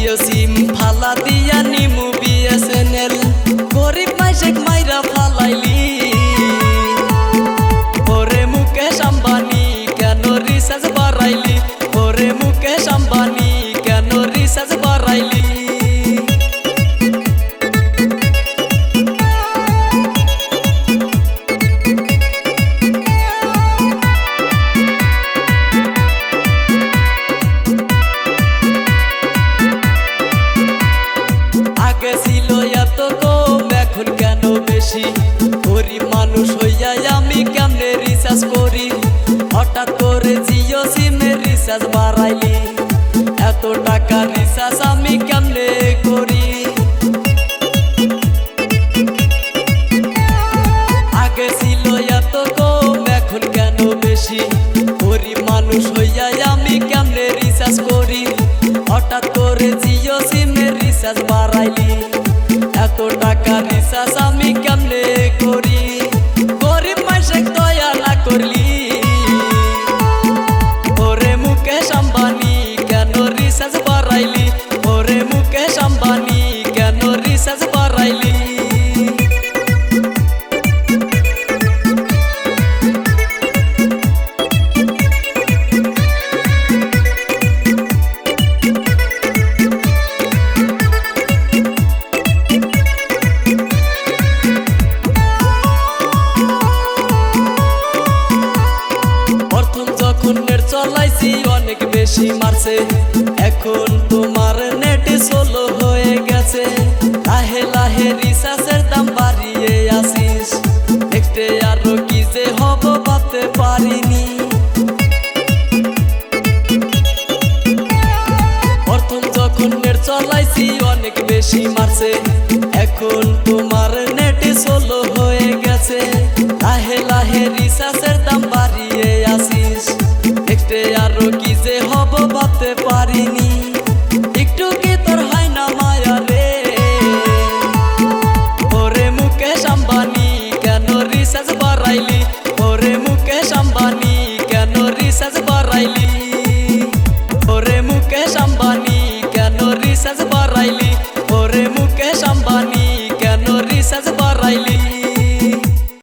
জিও সিম ফালা দিয়া নিমু বিএসএনএল গরিব মাইশেক মাইরা ফালাইলি ওরে মুকেশ আম্বানি কেন রিচার্জ বাড়াইলি ওরে মুকেশ আম্বানি কেন রিচার্জ বাড়াইলি আগে ছিল এত কম এখন কেন বেশি গরিব মানুষ হইয়া আমি কেমনে রিচার্জ করি হঠাৎ করে জিও সিমের রিচার্জ বাড়াইলি এত টাকা রিচার্জ আমি কেমনে করি আগে ছিল এত কম এখন কেন বেশি গরিব মানুষ হইয়া আমি কেমনে রিচার্জ করি হঠাৎ করে জিও সিমের রিচার্জ বাড়াইলি এত টাকা রিচার্জ আমি কেমনে করি গরিব মানুষের দয়া না করলি ওরে মুকেশ আম্বানি কেন রিচার্জ বাড়াইলি ওরে মুকেশ আম্বানি কেন রিচার্জ বাড়াইলি নেট চলাইছি অনেক বেশি মারছে এখন তোমার নেট স্লো হয়ে গেছে লাহে লাহে রিচার্জের দাম বাড়িয়ে আসিস নেক্সটে আরো কি যে হব ভাবতে পারিনি প্রথম যখন নেট চলাইছি অনেক বেশি মারছে এখন তোমার নেট স্লো হয়ে গেছে লাহে লাহে রিচার্জের দাম বাড়িয়ে আসিস আরো কি যে হব ভাবতে